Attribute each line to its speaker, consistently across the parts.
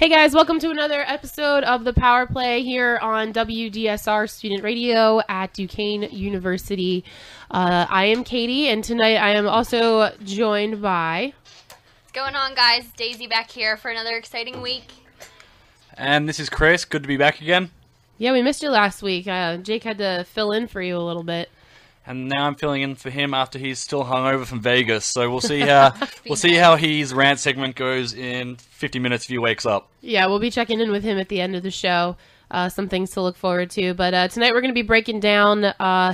Speaker 1: Hey guys, welcome to another episode of the Power Play here on WDSR Student Radio at Duquesne University. I am Katie, and tonight I am also joined by...
Speaker 2: What's going on, guys? Daisy back here for another exciting week.
Speaker 3: And this is Chris. Good to be back again.
Speaker 1: Yeah, we missed you last week. Jake had to fill in for you a little bit.
Speaker 3: And now I'm filling in for him after he's still hungover from Vegas. So we'll see how his rant segment goes in 50 minutes if he wakes up.
Speaker 1: Yeah, we'll be checking in with him at the end of the show. Some things to look forward to. But tonight we're going to be breaking down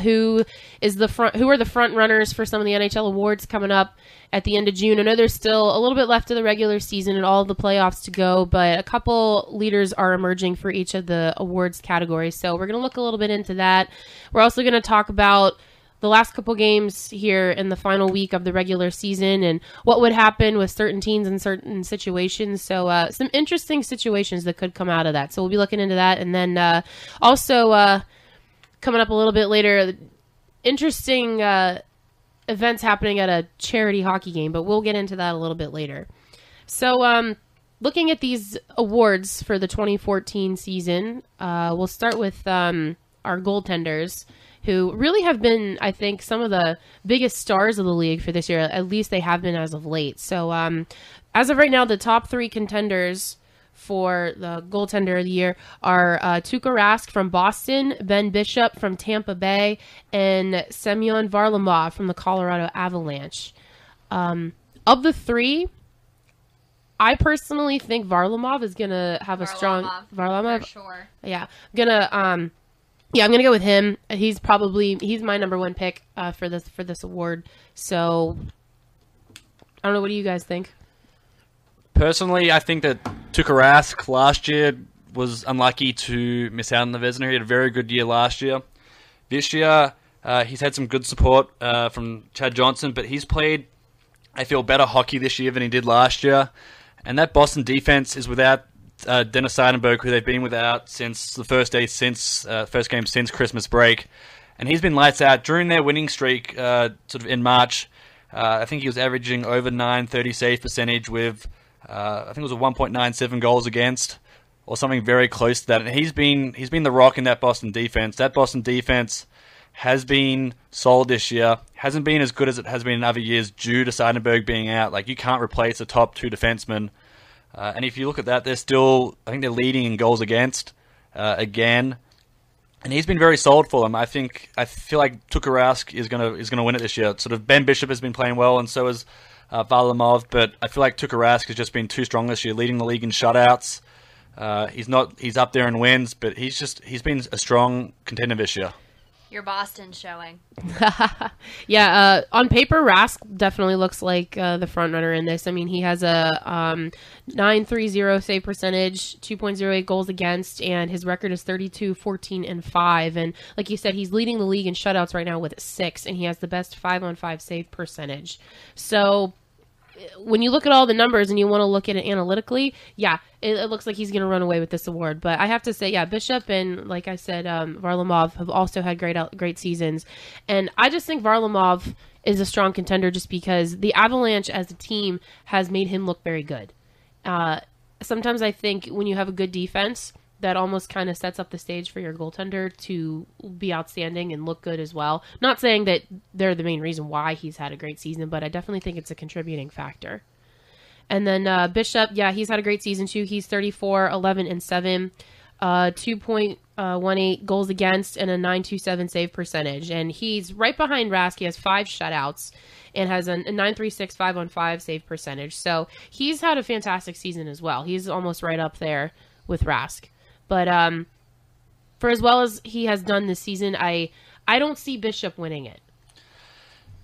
Speaker 1: who are the front runners for some of the NHL awards coming up at the end of June. I know there's still a little bit left of the regular season and all of the playoffs to go, but a couple leaders are emerging for each of the awards categories. So we're going to look a little bit into that. We're also going to talk about the last couple games here in the final week of the regular season and what would happen with certain teams in certain situations. So some interesting situations that could come out of that. So we'll be looking into that. And then also coming up a little bit later, interesting events happening at a charity hockey game, but we'll get into that a little bit later. So looking at these awards for the 2014 season, we'll start with our goaltenders, who really have been, I think, some of the biggest stars of the league for this year. At least they have been as of late. So as of right now, the top three contenders for the goaltender of the year are Tuukka Rask from Boston, Ben Bishop from Tampa Bay, and Semyon Varlamov from the Colorado Avalanche. Of the three, I personally think Varlamov is going to have a strong... Varlamov?
Speaker 2: For sure.
Speaker 1: Yeah. I'm gonna go with him. He's my number one pick for this award. So I don't know. What do you guys think?
Speaker 3: Personally, I think that Tuukka Rask last year was unlucky to miss out on the Vezina. He had a very good year last year. This year, he's had some good support from Chad Johnson, but he's played, I feel, better hockey this year than he did last year. And that Boston defense is without Dennis Seidenberg, who they've been without since the first game since Christmas break, and he's been lights out during their winning streak. Sort of in March, I think he was averaging over .930 save percentage with I think it was a 1.97 goals against or something very close to that. And he's been the rock in that Boston defense. That Boston defense has been solid this year. Hasn't been as good as it has been in other years due to Seidenberg being out. Like, you can't replace the top two defensemen. And if you look at that, I think they're leading in goals against again, and he's been very solid for them. I feel like Tuukka Rask is gonna win it this year. Sort of Ben Bishop has been playing well, and so has Varlamov, but I feel like Tuukka Rask has just been too strong this year, leading the league in shutouts. He's up there in wins, but he's been a strong contender this year.
Speaker 2: Your Boston showing.
Speaker 1: Yeah, on paper, Rask definitely looks like the front runner in this. I mean, he has a .930 save percentage, 2.08 goals against, and his record is 32-14-5. And like you said, he's leading the league in shutouts right now with 6, and he has the best 5-on-5 save percentage. So when you look at all the numbers and you want to look at it analytically, yeah, it looks like he's going to run away with this award. But I have to say, yeah, Bishop and, like I said, Varlamov have also had great seasons. And I just think Varlamov is a strong contender just because the Avalanche as a team has made him look very good. Sometimes I think when you have a good defense, that almost kind of sets up the stage for your goaltender to be outstanding and look good as well. Not saying that they're the main reason why he's had a great season, but I definitely think it's a contributing factor. And then Bishop, yeah, he's had a great season too. He's 34-11-7, 2.18 goals against, and a .927 save percentage. And he's right behind Rask. He has 5 shutouts and has a .936 5-on-5 save percentage. So he's had a fantastic season as well. He's almost right up there with Rask. But for as well as he has done this season, I don't see Bishop winning it.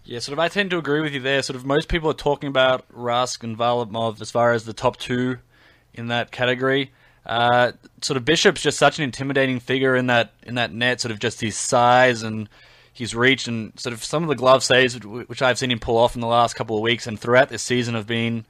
Speaker 3: Yeah, sort of I tend to agree with you there. Sort of most people are talking about Rask and Varlamov as far as the top two in that category. Sort of Bishop's just such an intimidating figure in that net, sort of just his size and his reach and sort of some of the glove saves which I've seen him pull off in the last couple of weeks and throughout this season have been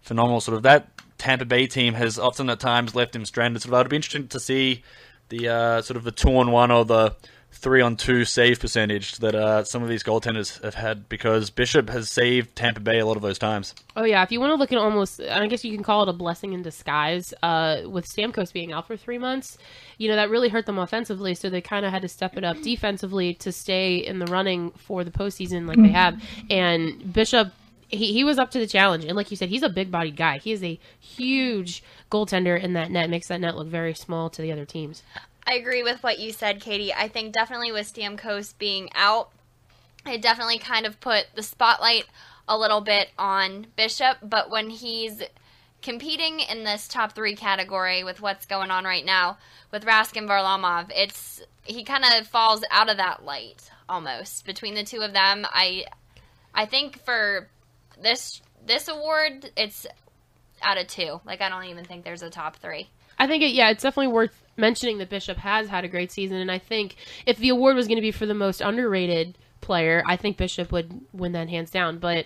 Speaker 3: phenomenal. Sort of that Tampa Bay team has often at times left him stranded. So it would be interesting to see the sort of the 2-on-1 or the 3-on-2 save percentage that some of these goaltenders have had, because Bishop has saved Tampa Bay a lot of those times.
Speaker 1: Oh, yeah. If you want to look at almost, I guess you can call it a blessing in disguise, with Stamkos being out for 3 months, that really hurt them offensively, so they kind of had to step it up defensively to stay in the running for the postseason like they have. And Bishop, he was up to the challenge. And like you said, he's a big-bodied guy. He is a huge goaltender in that net, makes that net look very small to the other teams.
Speaker 2: I agree with what you said, Katie. I think definitely with Stamkos being out, it definitely kind of put the spotlight a little bit on Bishop. But when he's competing in this top 3 category with what's going on right now with Rask and Varlamov, he kind of falls out of that light almost. Between the two of them, I think for this award, it's out of 2. Like, I don't even think there's a top 3.
Speaker 1: I think it's definitely worth mentioning that Bishop has had a great season, and I think if the award was going to be for the most underrated player, I think Bishop would win that hands down. But,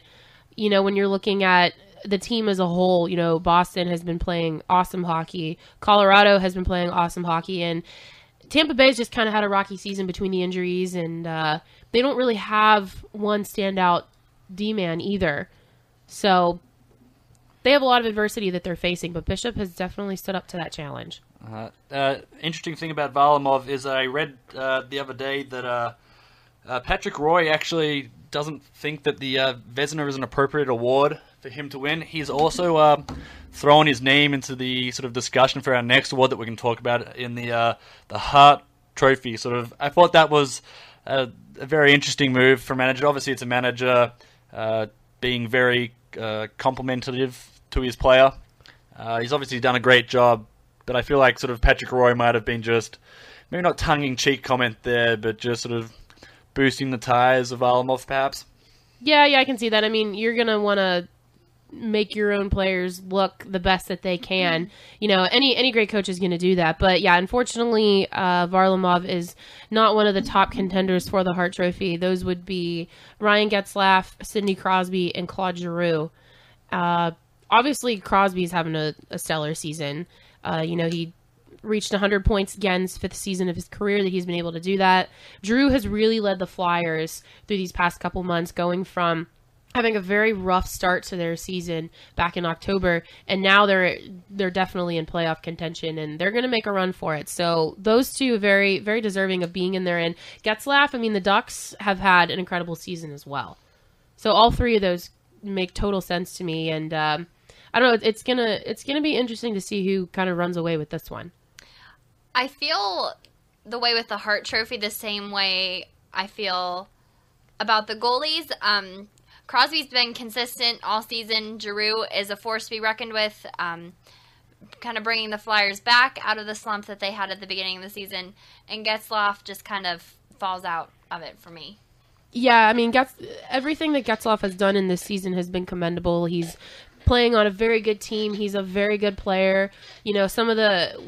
Speaker 1: when you're looking at the team as a whole, Boston has been playing awesome hockey, Colorado has been playing awesome hockey, and Tampa Bay's just kind of had a rocky season between the injuries, and they don't really have one standout D-man either. So they have a lot of adversity that they're facing, but Bishop has definitely stood up to that challenge.
Speaker 3: Interesting thing about Varlamov is I read the other day that Patrick Roy actually doesn't think that the Vezina is an appropriate award for him to win. He's also thrown his name into the sort of discussion for our next award that we can talk about in the Hart Trophy. I thought that was a very interesting move for a manager. Obviously, it's a manager being very complimentary to his player. He's obviously done a great job, but I feel like sort of Patrick Roy might have been just, maybe not tongue-in-cheek comment there, but just sort of boosting the tires of Varlamov, perhaps.
Speaker 1: Yeah, I can see that. I mean, you're going to want to make your own players look the best that they can. Any great coach is going to do that. But yeah, unfortunately, Varlamov is not one of the top contenders for the Hart Trophy. Those would be Ryan Getzlaf, Sidney Crosby, and Claude Giroux. Obviously, Crosby's having a stellar season. He reached 100 points again, his 5th season of his career that he's been able to do that. Drew has really led the Flyers through these past couple months, going from having a very rough start to their season back in October, and now they're definitely in playoff contention, and they're going to make a run for it. So those two are very, very deserving of being in there. And Getzlaf, the Ducks have had an incredible season as well. So all 3 of those make total sense to me, and I don't know. It's gonna be interesting to see who kind of runs away with this one.
Speaker 2: I feel the way with the Hart Trophy the same way I feel about the goalies. Crosby's been consistent all season. Giroux is a force to be reckoned with, kind of bringing the Flyers back out of the slump that they had at the beginning of the season. And Getzlaf just kind of falls out of it for me.
Speaker 1: Yeah, everything that Getzlaf has done in this season has been commendable. He's playing on a very good team. He's a very good player. Some of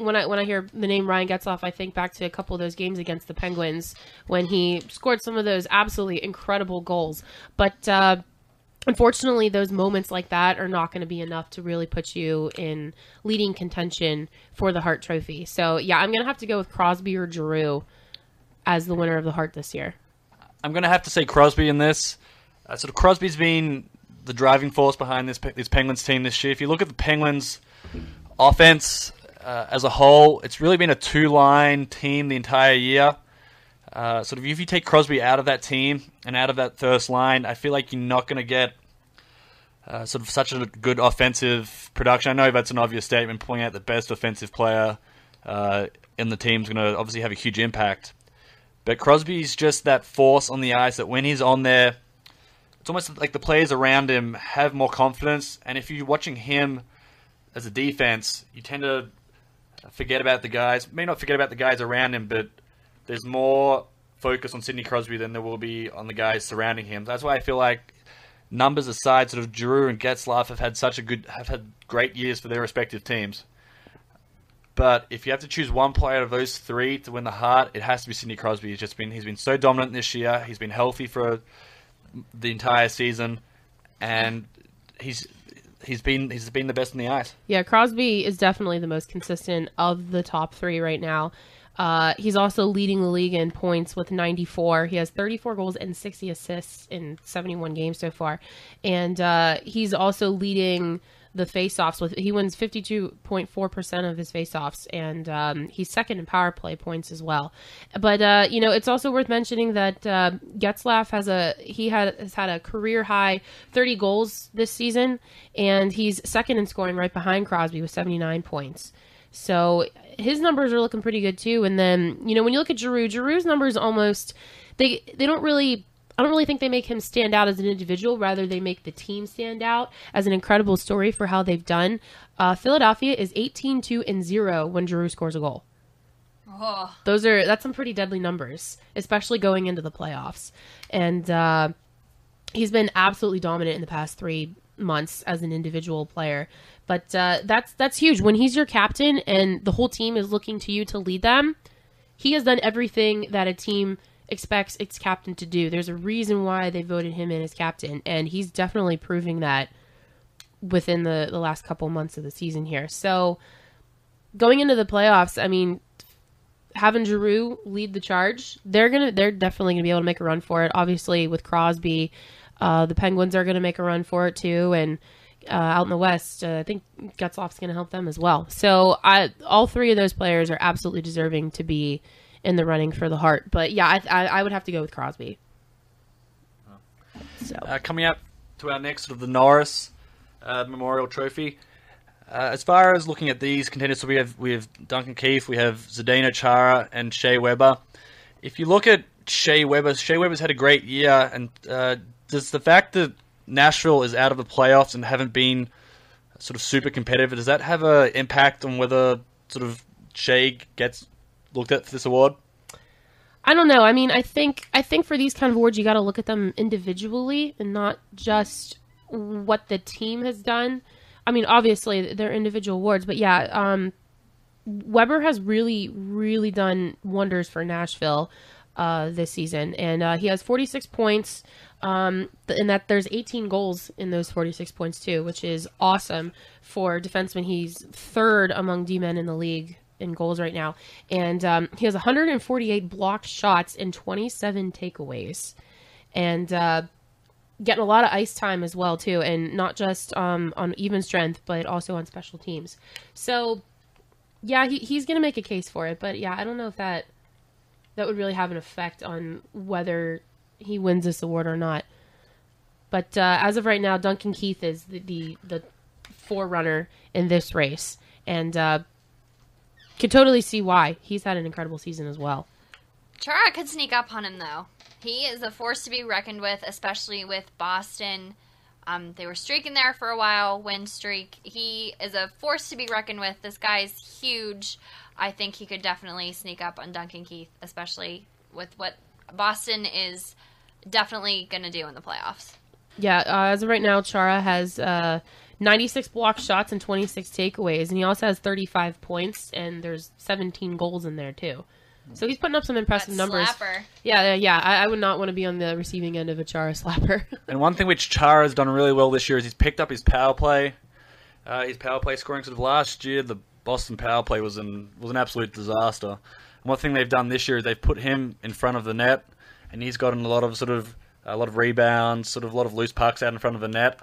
Speaker 1: when I hear the name Ryan Getzlaf, I think back to a couple of those games against the Penguins when he scored some of those absolutely incredible goals. But unfortunately, those moments like that are not going to be enough to really put you in leading contention for the Hart Trophy. So yeah, I'm going to have to go with Crosby or Giroux as the winner of the Hart this year.
Speaker 3: I'm going to have to say Crosby in this. Crosby's been the driving force behind this Penguins team this year. If you look at the Penguins offense as a whole, it's really been a 2-line team the entire year. If you take Crosby out of that team and out of that first line, I feel like you're not going to get such a good offensive production. I know that's an obvious statement, pointing out the best offensive player in the team is going to obviously have a huge impact. But Crosby's just that force on the ice that when he's on there, it's almost like the players around him have more confidence. And if you're watching him as a defense, you tend to forget about the guys. May not forget about the guys around him, but there's more focus on Sidney Crosby than there will be on the guys surrounding him. That's why I feel like, numbers aside, Giroux and Getzlaf have had great years for their respective teams. But if you have to choose one player out of those 3 to win the Hart, it has to be Sidney Crosby. He's been so dominant this year. He's been healthy for the entire season, and he's been the best in the ice.
Speaker 1: Yeah, Crosby is definitely the most consistent of the top 3 right now. He's also leading the league in points with 94. He has 34 goals and 60 assists in 71 games so far. And he's also leading the face-offs. He wins 52.4% of his face-offs, and he's second in power play points as well. But, it's also worth mentioning that Getzlaf has had a career-high 30 goals this season, and he's second in scoring right behind Crosby with 79 points. So his numbers are looking pretty good too. And then, when you look at Giroux's numbers almost, I don't really think they make him stand out as an individual. Rather, they make the team stand out as an incredible story for how they've done. Philadelphia is 18-2-0 when Giroux scores a goal.
Speaker 2: Oh.
Speaker 1: That's some pretty deadly numbers, especially going into the playoffs. And he's been absolutely dominant in the past 3 months as an individual player. But that's huge. When he's your captain and the whole team is looking to you to lead them, he has done everything that a team expects its captain to do. There's a reason why they voted him in as captain, and he's definitely proving that within the last couple months of the season here. So going into the playoffs, I mean, having Giroux lead the charge, they're definitely gonna be able to make a run for it. Obviously, with Crosby, the Penguins are gonna make a run for it too, and out in the West, I think Getzlaf's going to help them as well. So all three of those players are absolutely deserving to be in the running for the Hart. But yeah, I would have to go with Crosby. So
Speaker 3: coming up to our next sort of the Norris Memorial Trophy. As far as looking at these contenders, so we have Duncan Keith, we have Zdeno Chara, and Shea Weber. If you look at Shea Weber's had a great year, and does the fact that Nashville is out of the playoffs and haven't been sort of super competitive, does that have an impact on whether sort of Shea gets looked at for this award?
Speaker 1: I don't know. I mean, I think for these kind of awards, you got to look at them individually and not just what the team has done. I mean, obviously they're individual awards, but yeah, Weber has really, really done wonders for Nashville this season, and he has 46 points. And that there's 18 goals in those 46 points too, which is awesome for defenseman. He's third among D-men in the league in goals right now, and he has 148 blocked shots and 27 takeaways, and getting a lot of ice time as well too, and not just on even strength, but also on special teams. So yeah, he's gonna make a case for it, but yeah, I don't know if that would really have an effect on whether he wins this award or not. But as of right now, Duncan Keith is the forerunner in this race, and can totally see why. He's had an incredible season as well.
Speaker 2: Chara could sneak up on him, though. He is a force to be reckoned with, especially with Boston. They were streaking there for a while, win streak. He is a force to be reckoned with. This guy's huge. I think he could definitely sneak up on Duncan Keith, especially with what Boston is definitely going to do in the playoffs.
Speaker 1: Yeah, as of right now, Chara has 96 blocked shots and 26 takeaways, and he also has 35 points, and there's 17 goals in there, too. So he's putting up some impressive numbers.
Speaker 2: Slapper.
Speaker 1: Yeah. I would not want to be on the receiving end of a Chara slapper.
Speaker 3: And one thing which Chara has done really well this year is he's picked up his power play. His power play scoring. Sort of last year, the Boston power play was an absolute disaster. And one thing they've done this year is they've put him in front of the net, and he's gotten a lot of rebounds, sort of a lot of loose pucks out in front of the net,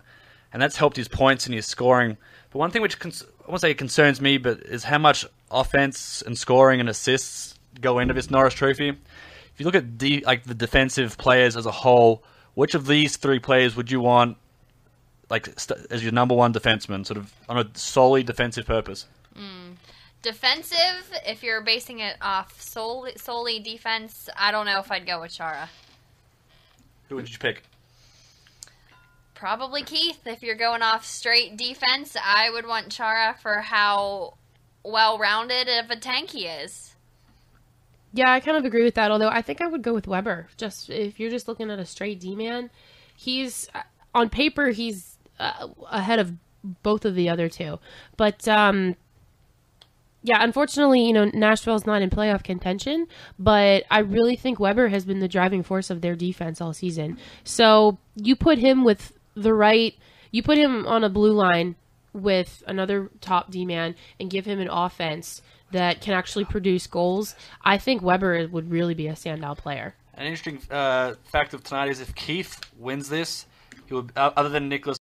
Speaker 3: and that's helped his points and his scoring. But one thing which I won't say concerns me, but is how much offense and scoring and assists go into this Norris Trophy. If you look at the defensive players as a whole, which of these three players would you want as your number one defenseman, sort of on a solely defensive purpose?
Speaker 2: Defensive, if you're basing it off solely defense, I don't know if I'd go with Chara.
Speaker 3: Who would you pick?
Speaker 2: Probably Keith. If you're going off straight defense, I would want Chara for how well-rounded of a tank he is.
Speaker 1: Yeah, I kind of agree with that, although I think I would go with Weber. Just if you're just looking at a straight D-man, he's, on paper, he's ahead of both of the other two. But, yeah, unfortunately, Nashville's not in playoff contention, but I really think Weber has been the driving force of their defense all season. So you put him on a blue line with another top D-man and give him an offense that can actually produce goals, I think Weber would really be a standout player.
Speaker 3: An interesting fact of tonight is if Keith wins this, he would, other than Nicholas